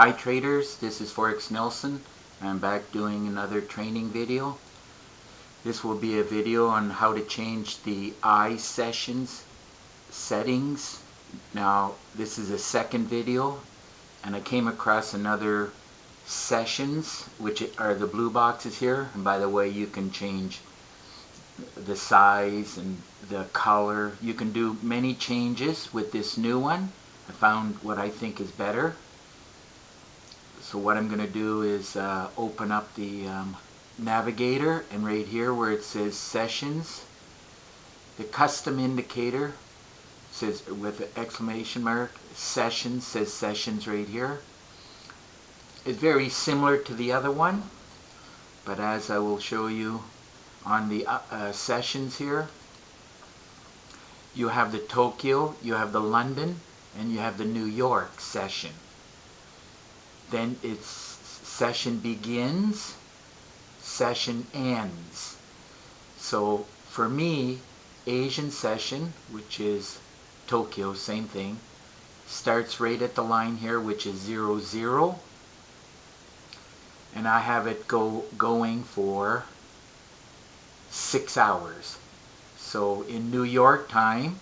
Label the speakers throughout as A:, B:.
A: Hi traders, this is Forex Nelson. I'm back doing another training video. This will be a video on how to change the iSessions settings. Now this is a second video and I came across another sessions, which are the blue boxes here, and by the way you can change the size and the color. You can do many changes with this new one. I found what I think is better. So what I'm going to do is open up the navigator, and right here where it says sessions, the custom indicator says with an exclamation mark, sessions, says sessions right here. It's very similar to the other one, but as I will show you on the sessions here, you have the Tokyo, you have the London, and you have the New York session. Then it's session begins, session ends. So for me, Asian session, which is Tokyo, same thing, starts right at the line here, which is 00, and I have it going for 6 hours. So in New York time,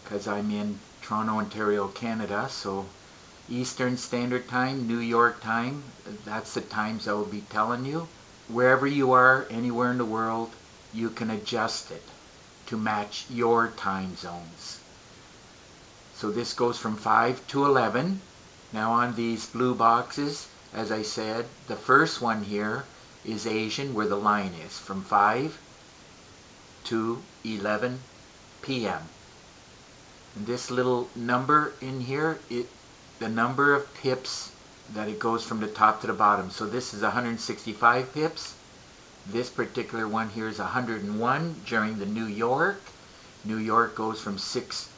A: because I'm in Toronto, Ontario, Canada, so Eastern Standard Time, New York time, that's the times I will be telling you. Wherever you are, anywhere in the world, you can adjust it to match your time zones. So this goes from 5 to 11. Now on these blue boxes, as I said, the first one here is Asian, where the line is from 5 to 11 p.m. And this little number in here, the number of pips that it goes from the top to the bottom. So this is 165 pips. This particular one here is 101 during the New York. New York goes from 6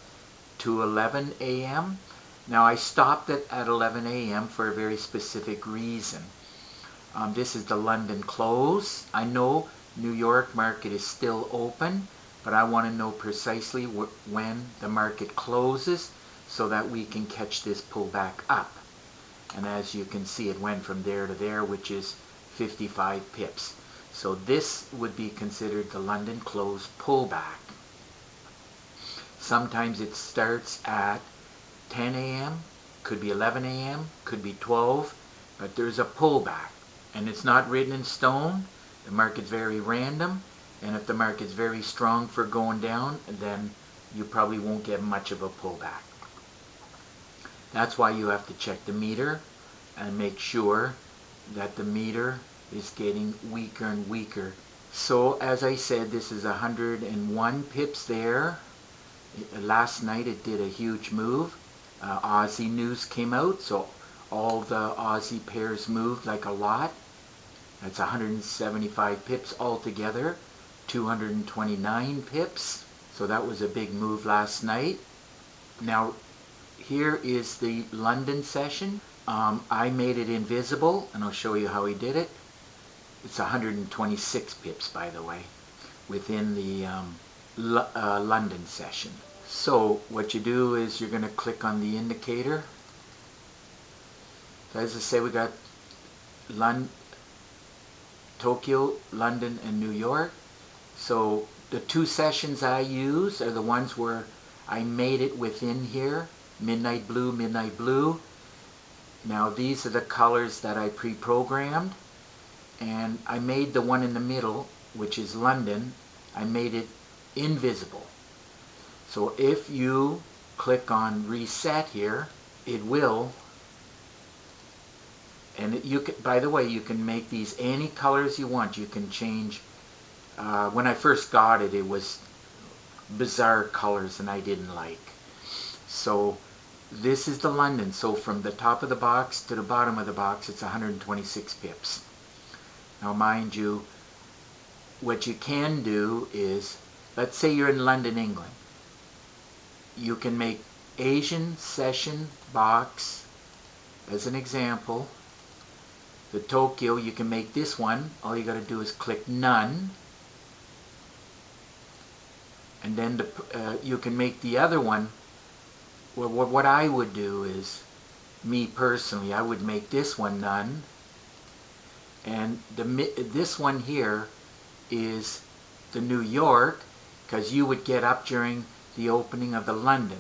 A: to 11 a.m. Now I stopped it at 11 a.m. for a very specific reason. This is the London close. I know New York market is still open, but I want to know precisely when the market closes so that we can catch this pullback up. And as you can see, it went from there to there, which is 55 pips. So this would be considered the London close pullback. Sometimes it starts at 10 a.m., could be 11 a.m., could be 12, but there's a pullback. And it's not written in stone. The market's very random, and if the market's very strong for going down, then you probably won't get much of a pullback. That's why you have to check the meter and make sure that the meter is getting weaker and weaker. So as I said, this is 101 pips there. Last night it did a huge move. Aussie news came out, so all the Aussie pairs moved like a lot. That's 175 pips altogether, 229 pips. So that was a big move last night. Now here is the London session. I made it invisible, and I'll show you how he did it. It's 126 pips, by the way, within the London session. So what you do is you're going to click on the indicator. So as I say, we got Tokyo, London, and New York. So the two sessions I use are the ones where I made it within here. Midnight blue, midnight blue. Now these are the colors that I pre-programmed, and I made the one in the middle, which is London, I made it invisible. So if you click on reset here, it will, and you can, by the way, you can make these any colors you want. You can change, when I first got it, it was bizarre colors and I didn't like. So this is the London. So from the top of the box to the bottom of the box, it's 126 pips. Now mind you, what you can do is, let's say you're in London, England. You can make Asian session box as an example. The Tokyo, you can make this one. All you got to do is click none. And then you can make the other one. Well, what I would do is me personally, I would make this one none, and this one here is the New York, because you would get up during the opening of the London.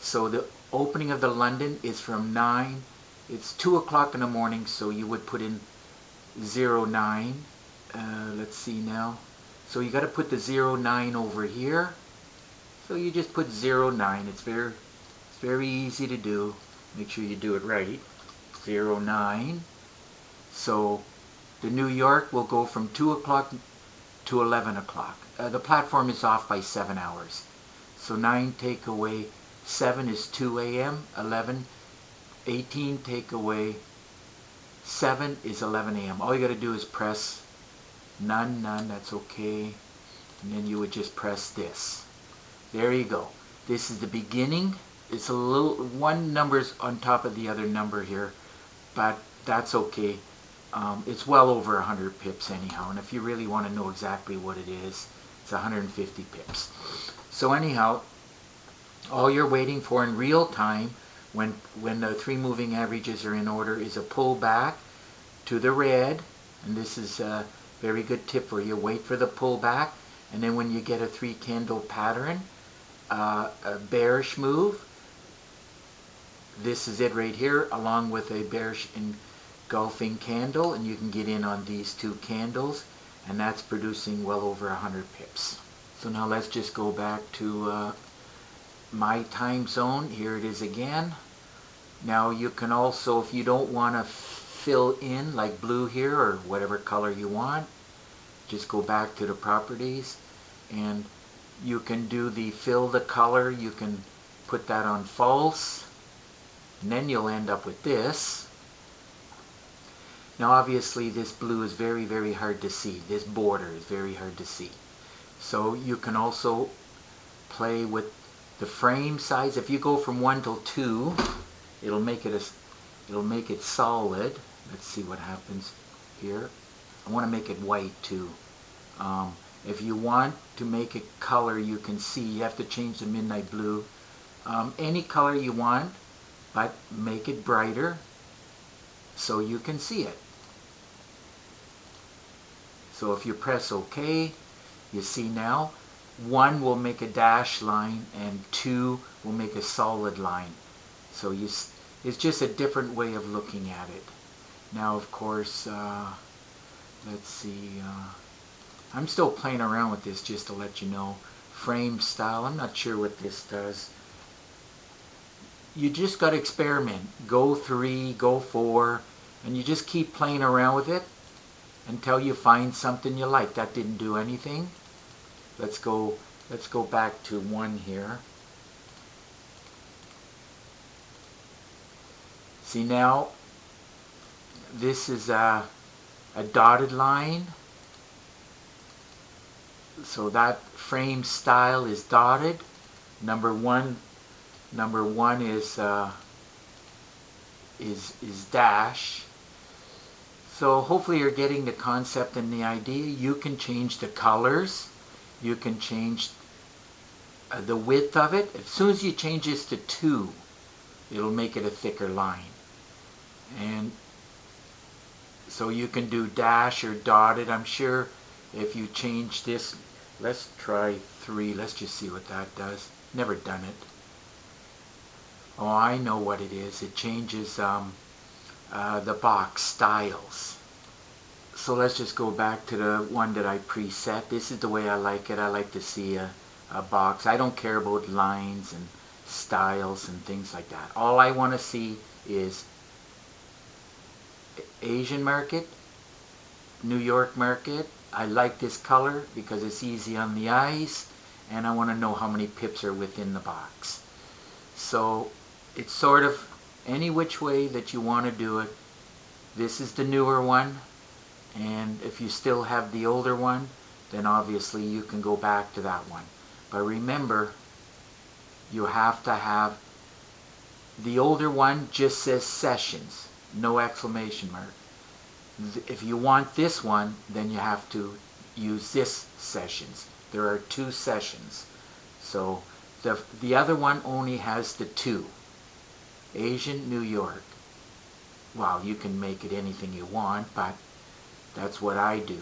A: So the opening of the London is from 9, it's 2 o'clock in the morning, so you would put in 09. Let's see now. So you got to put the 09 over here. So you just put 09. It's very easy to do. Make sure you do it right. 09. So the New York will go from 2 o'clock to 11 o'clock. The platform is off by 7 hours. So 9 take away 7 is 2 a.m. 11, 18 take away 7 is 11 a.m. All you got to do is press none, that's okay. And then you would just press this. There you go. This is the beginning. It's a little, one number's on top of the other number here, but that's okay. It's well over 100 pips anyhow, and if you really want to know exactly what it is, it's 150 pips. So anyhow, all you're waiting for in real time when the 3 moving averages are in order is a pullback to the red, and this is a very good tip for you. Wait for the pullback, and then when you get a 3 candle pattern, a bearish move, this is it right here, along with a bearish engulfing candle, and you can get in on these 2 candles, and that's producing well over 100 pips. So now let's just go back to my time zone. Here it is again. Now you can also, if you don't want to fill in like blue here or whatever color you want, just go back to the properties, and you can do the fill the color. You can put that on false, and then you'll end up with this. Now obviously this blue is very hard to see. This border is very hard to see. So you can also play with the frame size. If you go from 1 till 2, it'll make it solid. Let's see what happens here. I want to make it white too. If you want to make it color, you can see you have to change the midnight blue. Any color you want, but make it brighter so you can see it. So if you press OK, you see now 1 will make a dash line and 2 will make a solid line. So it's just a different way of looking at it. Now of course, let's see, I'm still playing around with this just to let you know. Frame style, I'm not sure what this does. You just got to experiment. Go 3, go 4, and you just keep playing around with it until you find something you like. That didn't do anything. Let's go back to 1 here. See now, this is a dotted line. So that frame style is dotted. Number one is dash. So hopefully you're getting the concept and the idea. You can change the colors. You can change the width of it. As soon as you change this to 2, it'll make it a thicker line. And so you can do dash or dotted. I'm sure if you change this, let's try 3. Let's just see what that does. Never done it. Oh, I know what it is. It changes the box styles. So let's just go back to the one that I preset. This is the way I like it. I like to see a box. I don't care about lines and styles and things like that. All I want to see is Asian market, New York market. I like this color because it's easy on the eyes, and I want to know how many pips are within the box. So it's sort of any which way that you want to do it. This is the newer one, and if you still have the older one, then obviously you can go back to that one. But remember, you have to have the older one. Just says sessions, no exclamation mark. If you want this one, then you have to use this sessions. There are 2 sessions. So the other one only has the 2. Asian, New York. well, you can make it anything you want, but that's what I do.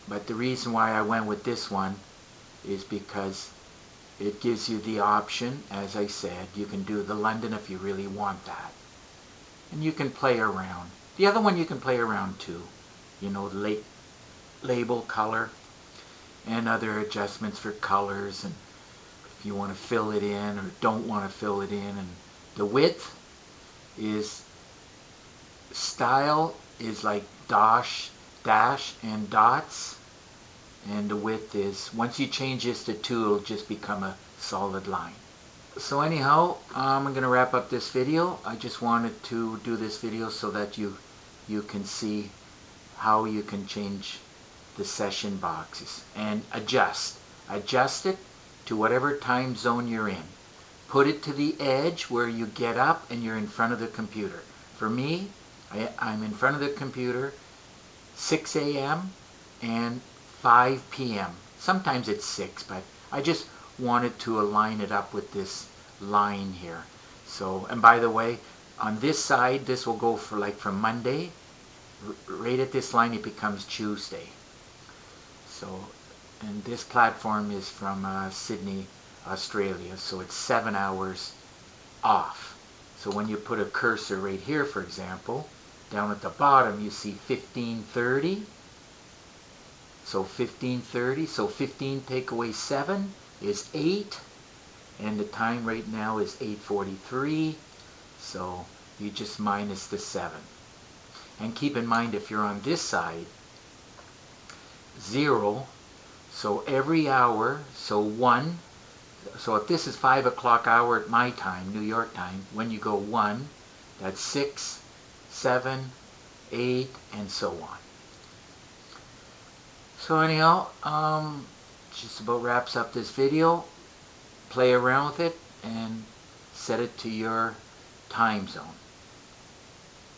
A: But the reason why I went with this one is because it gives you the option, as I said, you can do the London if you really want that. And you can play around. The other one you can play around too. You know, label, color, and other adjustments for colors, and if you want to fill it in or don't want to fill it in. And the width is, style is like dash and dots, and the width is, once you change this to 2, it'll just become a solid line. So anyhow, I'm going to wrap up this video. I just wanted to do this video so that you can see how you can change the session boxes and adjust it to whatever time zone you're in. Put it to the edge where you get up and you're in front of the computer. For me, I'm in front of the computer 6 a.m. and 5 p.m. Sometimes it's 6, but I just wanted to align it up with this line here. So, and by the way, on this side, this will go for like from Monday. Right at this line, it becomes Tuesday. So, and this platform is from Sydney, Australia, so it's 7 hours off. So when you put a cursor right here, for example, down at the bottom, you see 15:30. So 15:30, so 15 take away 7 is 8, and the time right now is 8:43, so you just minus the 7. And keep in mind, if you're on this side, 0, so every hour, so 1, so if this is 5 o'clock hour at my time, New York time, when you go 1, that's 6, 7, 8, and so on. So anyhow, just about wraps up this video. Play around with it and set it to your time zone.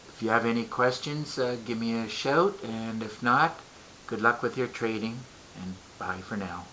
A: If you have any questions, give me a shout, and if not, good luck with your trading, and bye for now.